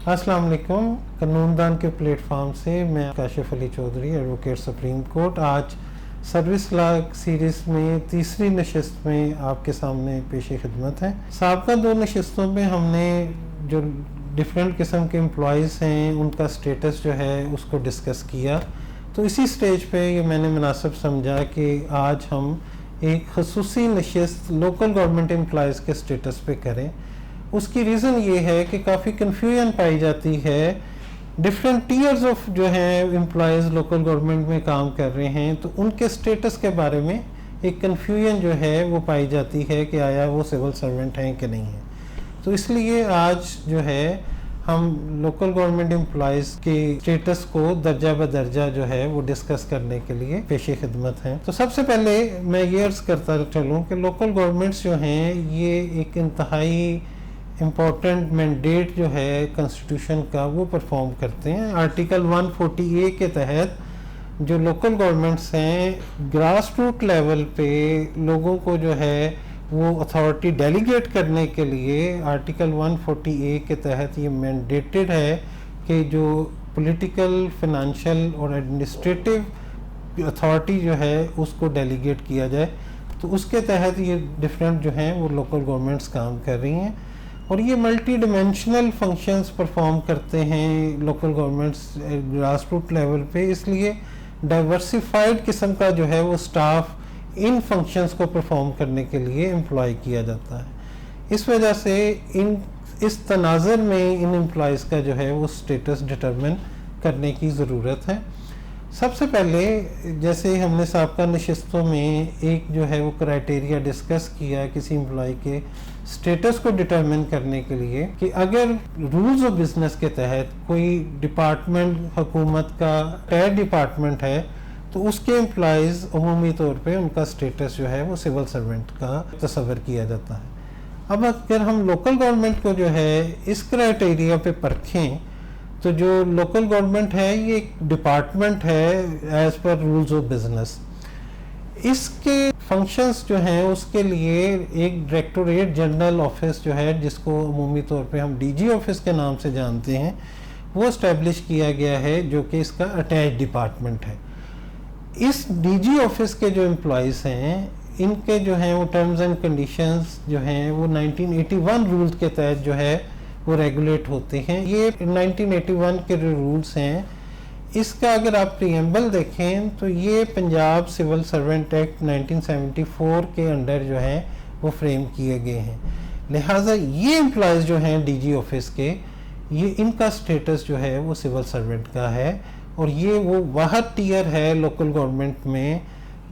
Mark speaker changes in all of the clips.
Speaker 1: अस्सलाम वालेकुम। कानूनदान के प्लेटफॉर्म से मैं Kashif Ali Chaudhary, advocate supreme court, आज सर्विस लॉ सीरीज़ में तीसरी नशिस्त में आपके सामने पेश खिदमत है। साबका 2 नशिस्तों में हमने जो डिफरेंट किस्म के एम्प्लॉयज़ हैं उनका स्टेटस जो है उसको डिस्कस किया। तो इसी स्टेज पे ये मैंने मुनासिब समझा कि आज हम एक खसूसी नशिस्त लोकल गवर्नमेंट एम्प्लॉयज़ के स्टेटस पे करें। उसकी रीज़न ये है कि काफ़ी कन्फ्यूजन पाई जाती है। डिफरेंट टीयर्स ऑफ जो है एम्प्लॉयज़ लोकल गवर्नमेंट में काम कर रहे हैं, तो उनके स्टेटस के बारे में एक कन्फ्यूजन जो है वो पाई जाती है कि आया वो सिविल सर्वेंट हैं कि नहीं है। तो इसलिए आज जो है हम लोकल गवर्नमेंट एम्प्लॉयज़ के स्टेटस को दर्जा ब दर्जा जो है वो डिस्कस करने के लिए पेश खिदमत हैं। तो सबसे पहले मैं ये अर्ज़ करता चलूँ कि लोकल गवर्नमेंट्स जो हैं ये एक इंतहाई इम्पॉर्टेंट मैंडेट जो है कॉन्स्टिट्यूशन का वो परफॉर्म करते हैं। आर्टिकल 140A के तहत जो लोकल गवर्नमेंट्स हैं ग्रास रूट लेवल पे लोगों को जो है वो अथॉरिटी डेलीगेट करने के लिए आर्टिकल 140A के तहत ये मैंडेटेड है कि जो पॉलिटिकल, फाइनेंशियल और एडमिनिस्ट्रेटिव अथॉरिटी जो है उसको डेलीगेट किया जाए। तो उसके तहत ये डिफरेंट जो हैं वो लोकल गवर्नमेंट्स काम कर रही हैं और ये मल्टी डिमेंशनल फंक्शंस परफॉर्म करते हैं local governments grass root level पे। इसलिए डाइवर्सिफाइड किस्म का जो है वो स्टाफ इन फंक्शंस को परफॉर्म करने के लिए एम्प्लॉय किया जाता है। इस वजह से इस तनाज़ुर में इन एम्प्लॉयज़ का जो है वो स्टेटस डिटरमिन करने की ज़रूरत है। सबसे पहले जैसे हमने साबका नशिस्तों में एक जो है वो क्राइटेरिया डिस्कस किया किसी एम्प्लॉय के स्टेटस को डिटरमिन करने के लिए कि अगर रूल्स ऑफ बिजनेस के तहत कोई डिपार्टमेंट हुकूमत का टैग डिपार्टमेंट है तो उसके एम्प्लॉयज़ अमूमी तौर पे उनका स्टेटस जो है वो सिविल सर्वेंट का तस्वर किया जाता है। अब अगर हम लोकल गवर्नमेंट को जो है इस क्राइटेरिया पे परखें तो जो लोकल गवर्नमेंट है ये एक डिपार्टमेंट है as per rules of business. इसके फंक्शंस जो हैं उसके लिए एक डायरेक्टोरेट जनरल ऑफिस जो है जिसको अमूमी तौर पे हम डीजी ऑफिस के नाम से जानते हैं वो इस्टेब्लिश किया गया है जो कि इसका अटैच डिपार्टमेंट है। इस डीजी ऑफिस के जो एम्प्लॉयज़ हैं इनके जो हैं वो टर्म्स एंड कंडीशंस जो हैं वो 1981 रूल के तहत जो है वो रेगुलेट होते हैं। ये 1981 के जो रूल्स हैं इसका अगर आप प्रीएम्बल देखें तो ये पंजाब सिविल सर्वेंट एक्ट 1974 के अंडर जो है वो फ्रेम किए गए हैं। लिहाजा ये एम्प्लॉयज़ जो हैं डीजी ऑफिस के ये इनका स्टेटस जो है वो सिविल सर्वेंट का है और ये वो वह टियर है लोकल गवर्नमेंट में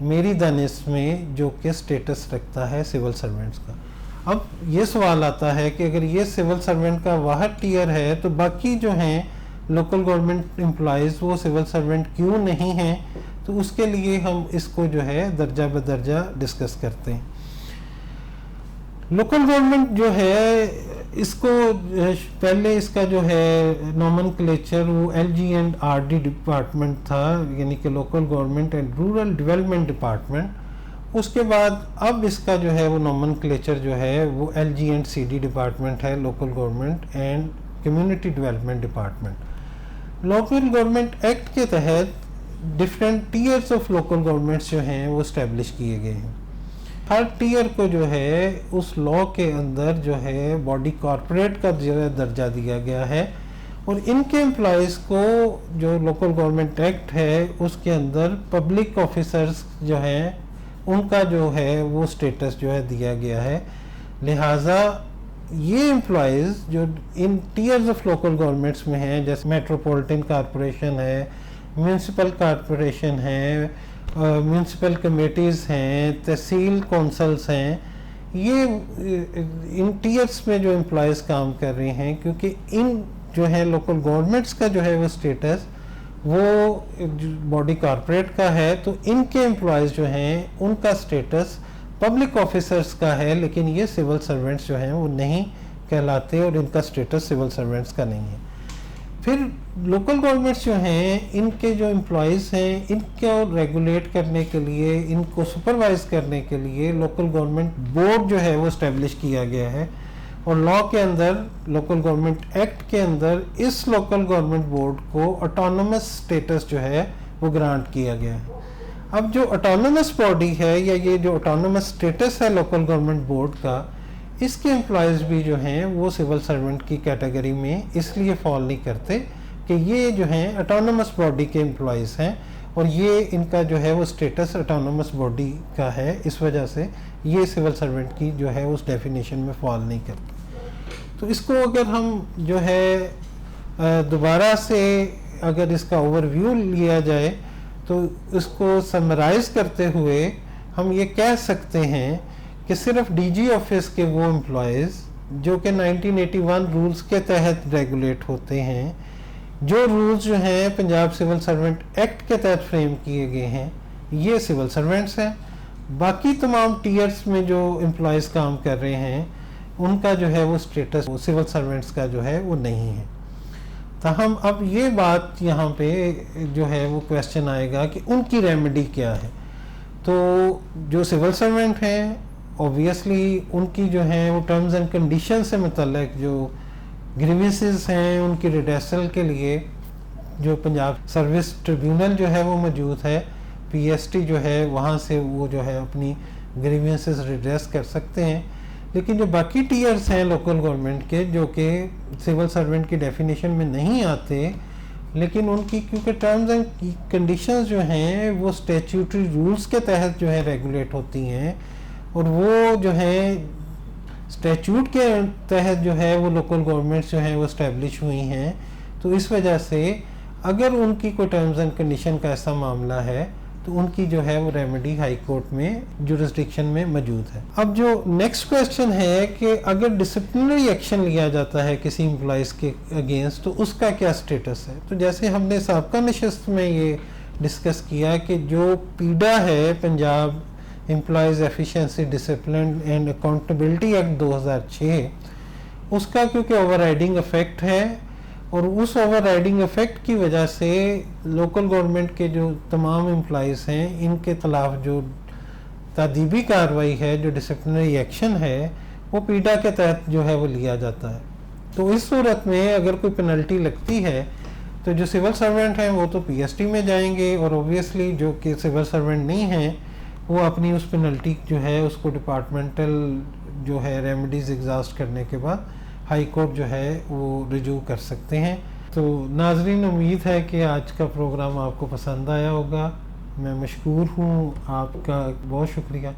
Speaker 1: मेरी दानिश में जो कि स्टेटस रखता है सिविल सर्वेंट्स का। अब ये सवाल आता है कि अगर ये सिविल सर्वेंट का वह टियर है तो बाकी जो हैं लोकल गवर्नमेंट एम्प्लॉयज़ वो सिविल सर्वेंट क्यों नहीं हैं, तो उसके लिए हम इसको जो है दर्जा ब दर्जा डिस्कस करते हैं। लोकल गवर्नमेंट जो है इसको पहले इसका जो है नॉमेनक्लेचर वो LG&RD डिपार्टमेंट था, यानी कि local government and rural development department. उसके बाद अब इसका जो है वो नॉमेनक्लेचर जो है वो LG&CD डिपार्टमेंट है, local government and community development department. Local government act के तहत different tears of local governments जो हैं वो इस्टेब्लिश किए गए हैं। हर टीयर को जो है उस लॉ के अंदर जो है बॉडी कॉरपोरेट का जो है दर्जा दिया गया है और इनके एम्प्लॉयज़ को जो लोकल गवर्नमेंट एक्ट है उसके अंदर पब्लिक ऑफिसर्स जो हैं उनका जो है वो स्टेटस जो है दिया गया है। लिहाजा ये एम्प्लॉयज़ जो in tears of local governments में हैं जैसे मेट्रोपॉलिटन कॉरपोरेशन है, म्यूनसिपल कॉरपोरेशन है, म्यूनसिपल कमेटीज़ हैं, तहसील कौंसल्स हैं, ये इन टीयर्स में जो एम्प्लॉयज़ काम कर रहे हैं क्योंकि इन जो है लोकल गवर्नमेंट्स का जो है वो स्टेटस वो बॉडी कॉरपोरेट का है, तो इनके एम्प्लॉयज़ जो हैं उनका स्टेटस पब्लिक ऑफिसर्स का है, लेकिन ये सिविल सर्वेंट्स जो हैं वो नहीं कहलाते और इनका स्टेटस सिविल सर्वेंट्स का नहीं है। फिर लोकल गवर्नमेंट्स जो हैं इनके जो एम्प्लॉयज़ हैं इनको रेगुलेट करने के लिए, इनको सुपरवाइज करने के लिए लोकल गवर्नमेंट बोर्ड जो है वो इस्टेब्लिश किया गया है और लॉ के अंदर, लोकल गवर्नमेंट एक्ट के अंदर इस लोकल गवर्नमेंट बोर्ड को ऑटोनोमस स्टेटस जो है वो ग्रांट किया गया है। अब जो ऑटोनोमस बॉडी है या ये जो ऑटोनोमस स्टेटस है लोकल गवर्नमेंट बोर्ड का, इसके एम्प्लॉयज़ भी जो हैं वो सिविल सर्वेंट की कैटेगरी में इसलिए फॉल नहीं करते कि ये जो हैं ऑटोनोमस बॉडी के एम्प्लॉयज़ हैं और ये इनका जो है वो स्टेटस ऑटोनोमस बॉडी का है, इस वजह से ये सिविल सर्वेंट की जो है उस डेफिनेशन में फॉल नहीं करते। तो इसको अगर हम जो है दोबारा से अगर इसका ओवरव्यू लिया जाए तो इसको समराइज़ करते हुए हम ये कह सकते हैं कि सिर्फ डीजी ऑफिस के वो एम्प्लॉयज़ जो कि 1981 रूल्स के तहत रेगुलेट होते हैं, जो रूल्स जो हैं पंजाब सिविल सर्वेंट एक्ट के तहत फ्रेम किए गए हैं, ये सिविल सर्वेंट्स हैं। बाकी तमाम टीयर्स में जो एम्प्लॉयज़ काम कर रहे हैं उनका जो है वो स्टेटस सिविल सर्वेंट्स का जो है वो नहीं है। तो हम अब ये बात यहाँ पे जो है वो क्वेश्चन आएगा कि उनकी रेमेडी क्या है। तो जो सिविल सर्वेंट हैं ऑब्वियसली उनकी जो है वो टर्म्स एंड कंडीशन से मुतल्लिक जो ग्रीवेंसेस हैं उनकी रिडेसल के लिए जो पंजाब सर्विस ट्रिब्यूनल जो है वो मौजूद है, पीएसटी जो है वहाँ से वो जो है अपनी ग्रीवेंसेस रिड्रेस कर सकते हैं। लेकिन जो बाकी टीयर्स हैं लोकल गवर्नमेंट के जो कि सिविल सर्वेंट की डेफिनेशन में नहीं आते, लेकिन उनकी क्योंकि टर्म्स एंड कंडीशंस जो हैं वो स्टैट्यूटरी रूल्स के तहत जो है रेगुलेट होती हैं और वो जो है स्टैट्यूट के तहत जो है वो लोकल गवर्नमेंट्स जो हैं वो इस्टेब्लिश हुई हैं। तो इस वजह से अगर उनकी कोई टर्म्स एंड कंडीशन का ऐसा मामला है तो उनकी जो है वो रेमेडी हाई कोर्ट में जुरिस्डिक्शन में मौजूद है। अब जो नेक्स्ट क्वेश्चन है कि अगर डिसिप्लिनरी एक्शन लिया जाता है किसी एम्प्लॉइज़ के अगेंस्ट तो उसका क्या स्टेटस है। तो जैसे हमने साबका नशिस्त में ये डिस्कस किया कि जो पीडा है, Punjab employees efficiency discipline and accountability act 2006, उसका क्योंकि ओवरराइडिंग इफेक्ट है और उस ओवरराइडिंग इफेक्ट की वजह से लोकल गवर्नमेंट के जो तमाम एम्प्लॉयज़ हैं इनके खिलाफ जो तादीबी कार्रवाई है, जो डिसिप्लिनरी एक्शन है, वो पीडा के तहत जो है वो लिया जाता है। तो इस सूरत में अगर कोई पेनल्टी लगती है तो जो सिविल सर्वेंट हैं वो तो पीएसटी में जाएंगे और ओबियसली जो कि सिविल सर्वेंट नहीं हैं वो अपनी उस पेनल्टी जो है उसको डिपार्टमेंटल जो है रेमेडीज़ एग्जॉस्ट करने के बाद हाई कोर्ट जो है वो रिज्यू कर सकते हैं। तो नाजरीन, उम्मीद है कि आज का प्रोग्राम आपको पसंद आया होगा। मैं मशकूर हूँ, आपका बहुत शुक्रिया।